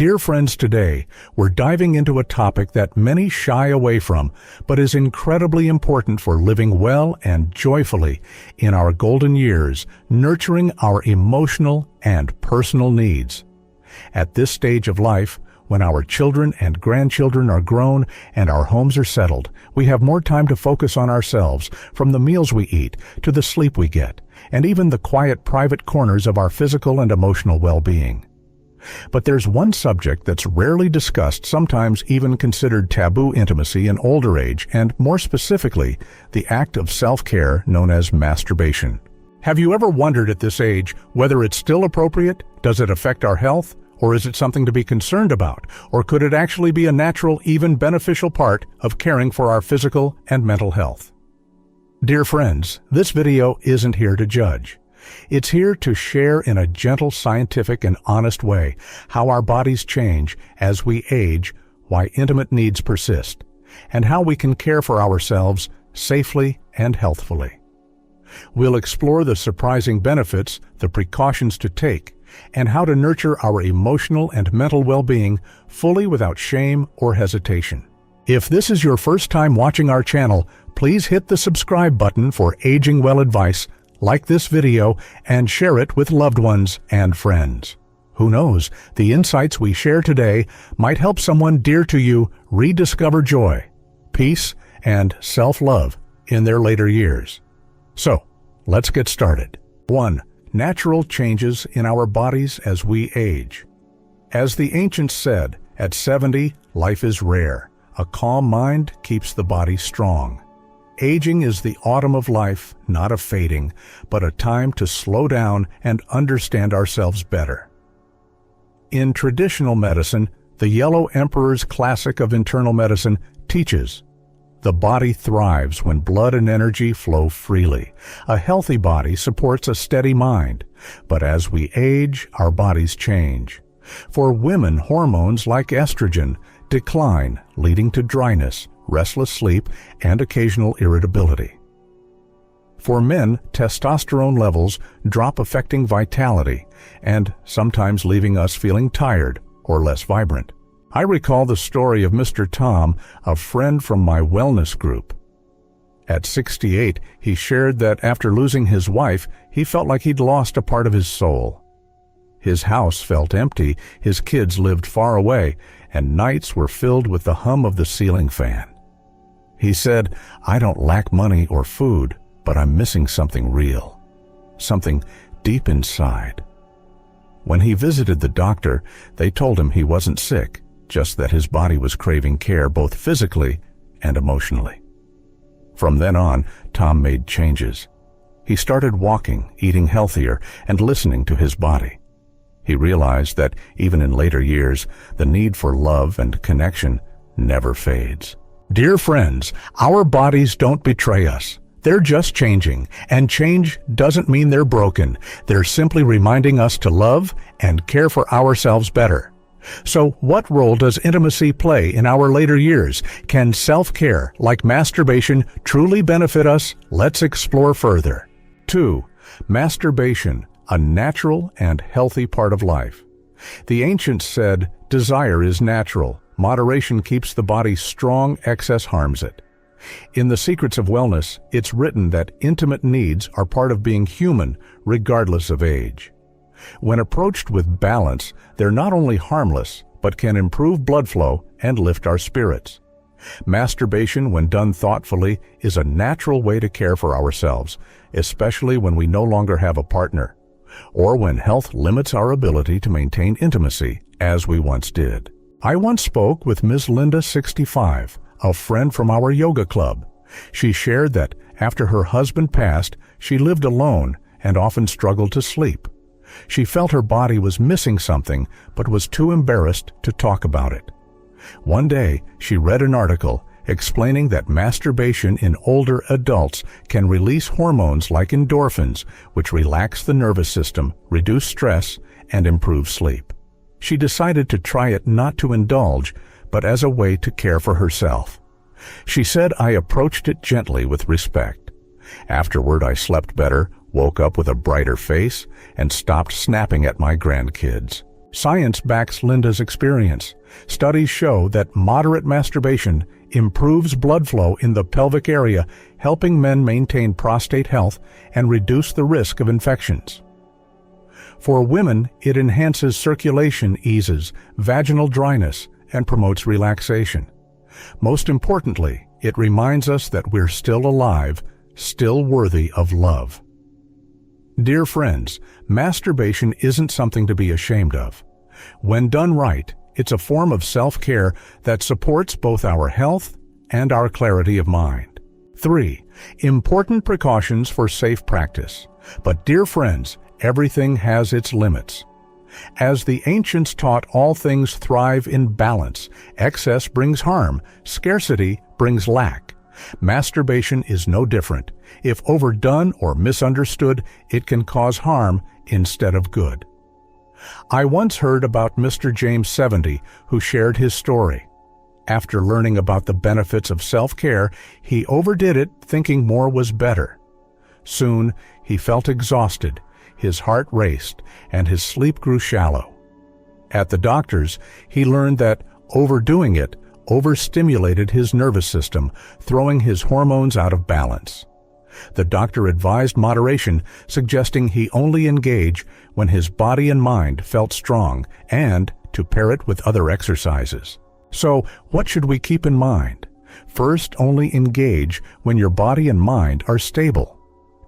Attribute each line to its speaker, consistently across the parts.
Speaker 1: Dear friends, today we're diving into a topic that many shy away from, but is incredibly important for living well and joyfully in our golden years, nurturing our emotional and personal needs. At this stage of life, when our children and grandchildren are grown and our homes are settled, we have more time to focus on ourselves, from the meals we eat to the sleep we get, and even the quiet private corners of our physical and emotional well-being. But there's one subject that's rarely discussed, sometimes even considered taboo: intimacy in older age, and more specifically, the act of self-care known as masturbation. Have you ever wondered at this age whether it's still appropriate? Does it affect our health? Or is it something to be concerned about? Or could it actually be a natural, even beneficial part of caring for our physical and mental health? Dear friends, this video isn't here to judge. It's here to share in a gentle, scientific, and honest way how our bodies change as we age, why intimate needs persist, and how we can care for ourselves safely and healthfully. We'll explore the surprising benefits, the precautions to take, and how to nurture our emotional and mental well-being fully without shame or hesitation. If this is your first time watching our channel, please hit the subscribe button for Aging Well Advice, like this video, and share it with loved ones and friends. Who knows, the insights we share today might help someone dear to you rediscover joy, peace, and self-love in their later years. So, let's get started. 1. Natural changes in our bodies as we age. As the ancients said, at 70, life is rare. A calm mind keeps the body strong. Aging is the autumn of life, not a fading, but a time to slow down and understand ourselves better. In traditional medicine, the Yellow Emperor's classic of internal medicine teaches, the body thrives when blood and energy flow freely. A healthy body supports a steady mind. But as we age, our bodies change. For women, hormones like estrogen decline, leading to dryness, restless sleep, and occasional irritability. For men, testosterone levels drop, affecting vitality, and sometimes leaving us feeling tired or less vibrant. I recall the story of Mr. Tom, a friend from my wellness group. At 68, he shared that after losing his wife, he felt like he'd lost a part of his soul. His house felt empty, his kids lived far away, and nights were filled with the hum of the ceiling fan. He said, "I don't lack money or food, but I'm missing something real, something deep inside." When he visited the doctor, they told him he wasn't sick, just that his body was craving care both physically and emotionally. From then on, Tom made changes. He started walking, eating healthier, and listening to his body. He realized that even in later years, the need for love and connection never fades. Dear friends, our bodies don't betray us. They're just changing, and change doesn't mean they're broken. They're simply reminding us to love and care for ourselves better. So, what role does intimacy play in our later years? Can self-care, like masturbation, truly benefit us? Let's explore further. 2. Masturbation, a natural and healthy part of life. The ancients said, desire is natural. Moderation keeps the body strong, excess harms it. In The Secrets of Wellness, it's written that intimate needs are part of being human, regardless of age. When approached with balance, they're not only harmless, but can improve blood flow and lift our spirits. Masturbation, when done thoughtfully, is a natural way to care for ourselves, especially when we no longer have a partner, or when health limits our ability to maintain intimacy as we once did. I once spoke with Ms. Linda, 65, a friend from our yoga club. She shared that after her husband passed, she lived alone and often struggled to sleep. She felt her body was missing something, but was too embarrassed to talk about it. One day, she read an article explaining that masturbation in older adults can release hormones like endorphins, which relax the nervous system, reduce stress, and improve sleep. She decided to try it not to indulge, but as a way to care for herself. She said, "I approached it gently with respect. Afterward, I slept better, woke up with a brighter face, and stopped snapping at my grandkids. Science backs Linda's experience. Studies show that moderate masturbation improves blood flow in the pelvic area, helping men maintain prostate health and reduce the risk of infections. For women, it enhances circulation, eases vaginal dryness, and promotes relaxation. Most importantly, it reminds us that we're still alive, still worthy of love. Dear friends, masturbation isn't something to be ashamed of. When done right, it's a form of self-care that supports both our health and our clarity of mind. 3. Important precautions for safe practice. But dear friends, everything has its limits. As the ancients taught, all things thrive in balance. Excess brings harm, scarcity brings lack. Masturbation is no different. If overdone or misunderstood, it can cause harm instead of good. I once heard about Mr. James 70, who shared his story. After learning about the benefits of self-care, he overdid it, thinking more was better. Soon, he felt exhausted, his heart raced, and his sleep grew shallow. At the doctor's, he learned that overdoing it overstimulated his nervous system, throwing his hormones out of balance. The doctor advised moderation, suggesting he only engage when his body and mind felt strong, and to pair it with other exercises. So, what should we keep in mind? First, only engage when your body and mind are stable.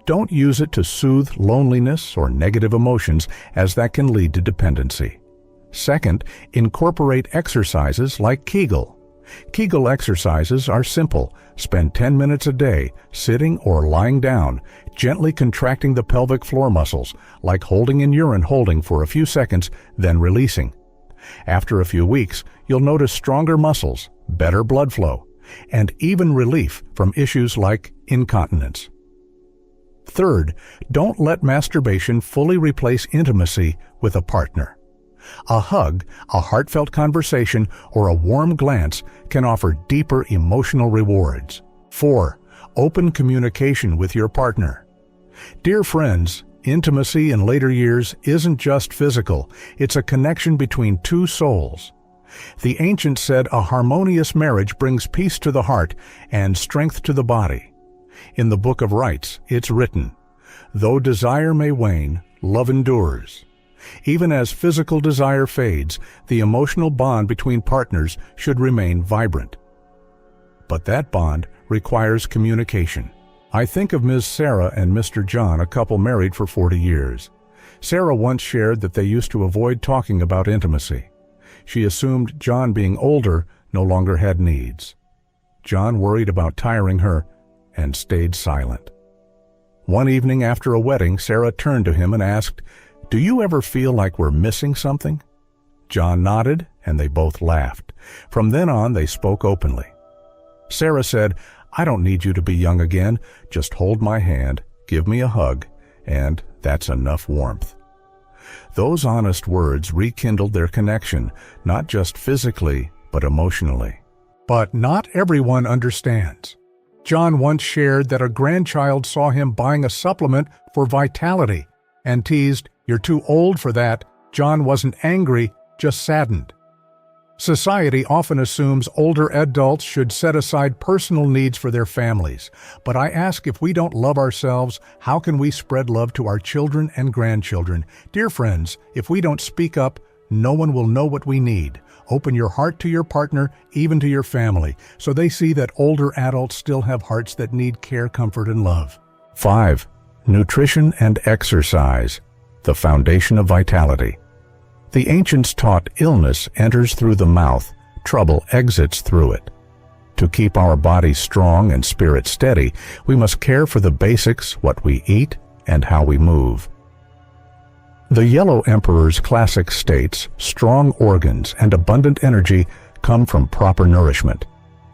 Speaker 1: Don't use it to soothe loneliness or negative emotions, as that can lead to dependency. Second, incorporate exercises like Kegel. Kegel exercises are simple. Spend 10 minutes a day, sitting or lying down, gently contracting the pelvic floor muscles, like holding in urine holding for a few seconds, then releasing. After a few weeks, you'll notice stronger muscles, better blood flow, and even relief from issues like incontinence. Third, don't let masturbation fully replace intimacy with a partner. A hug, a heartfelt conversation, or a warm glance can offer deeper emotional rewards. 4. Open communication with your partner. Dear friends, intimacy in later years isn't just physical, it's a connection between two souls. The ancients said a harmonious marriage brings peace to the heart and strength to the body. In the Book of Rites, it's written, "Though desire may wane, love endures." Even as physical desire fades, the emotional bond between partners should remain vibrant. But that bond requires communication. I think of Ms. Sarah and Mr. John, a couple married for 40 years. Sarah once shared that they used to avoid talking about intimacy. She assumed John, being older, no longer had needs. John worried about tiring her and stayed silent. One evening after a wedding, Sarah turned to him and asked, "Do you ever feel like we're missing something?" John nodded, and they both laughed. From then on, they spoke openly. Sarah said, "I don't need you to be young again. Just hold my hand, give me a hug, and that's enough warmth." Those honest words rekindled their connection, not just physically, but emotionally. But not everyone understands. John once shared that a grandchild saw him buying a supplement for vitality and teased, "You're too old for that." John wasn't angry, just saddened. Society often assumes older adults should set aside personal needs for their families. But I ask, if we don't love ourselves, how can we spread love to our children and grandchildren? Dear friends, if we don't speak up, no one will know what we need. Open your heart to your partner, even to your family, so they see that older adults still have hearts that need care, comfort, and love. 5. Nutrition and exercise, the foundation of vitality. The ancients taught illness enters through the mouth, trouble exits through it. To keep our bodies strong and spirit steady, we must care for the basics, what we eat and how we move. The Yellow Emperor's classic states, strong organs and abundant energy come from proper nourishment.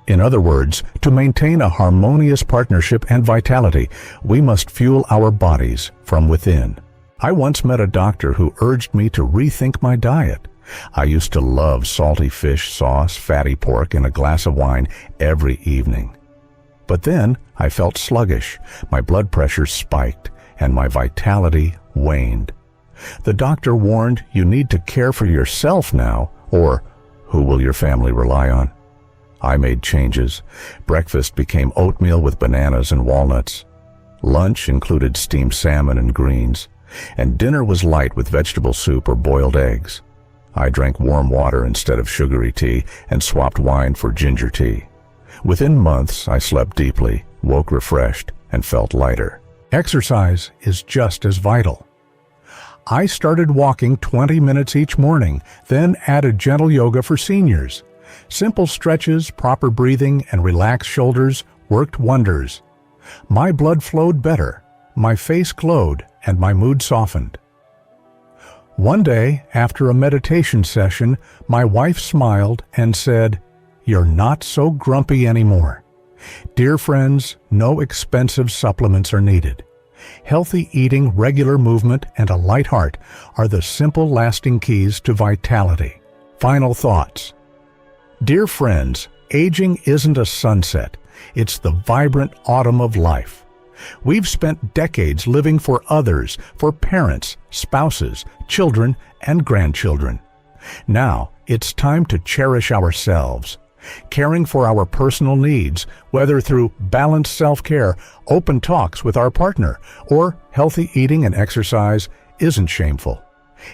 Speaker 1: In other words, to maintain a harmonious partnership and vitality, we must fuel our bodies from within. I once met a doctor who urged me to rethink my diet. I used to love salty fish sauce, fatty pork, and a glass of wine every evening. But then I felt sluggish, my blood pressure spiked, and my vitality waned. The doctor warned, you need to care for yourself now, or who will your family rely on? I made changes. Breakfast became oatmeal with bananas and walnuts. Lunch included steamed salmon and greens, and dinner was light with vegetable soup or boiled eggs. I drank warm water instead of sugary tea and swapped wine for ginger tea. Within months, I slept deeply, woke refreshed, and felt lighter. Exercise is just as vital. I started walking 20 minutes each morning, then added gentle yoga for seniors. Simple stretches, proper breathing, and relaxed shoulders worked wonders. My blood flowed better, my face glowed, and my mood softened. One day, after a meditation session, my wife smiled and said, "You're not so grumpy anymore." Dear friends, no expensive supplements are needed. Healthy eating, regular movement, and a light heart are the simple, lasting keys to vitality. Final thoughts. Dear friends, aging isn't a sunset. It's the vibrant autumn of life. We've spent decades living for others, for parents, spouses, children, and grandchildren. Now, it's time to cherish ourselves. Caring for our personal needs, whether through balanced self-care, open talks with our partner, or healthy eating and exercise, isn't shameful.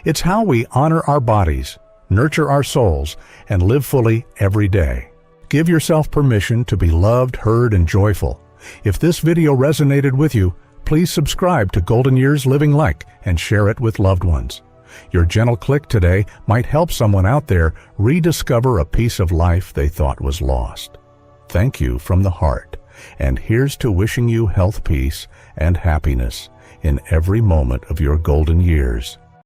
Speaker 1: It's how we honor our bodies, nurture our souls, and live fully every day. Give yourself permission to be loved, heard, and joyful. If this video resonated with you, please subscribe to Golden Years Living Like and share it with loved ones. Your gentle click today might help someone out there rediscover a piece of life they thought was lost. Thank you from the heart, and here's to wishing you health, peace, and happiness in every moment of your golden years.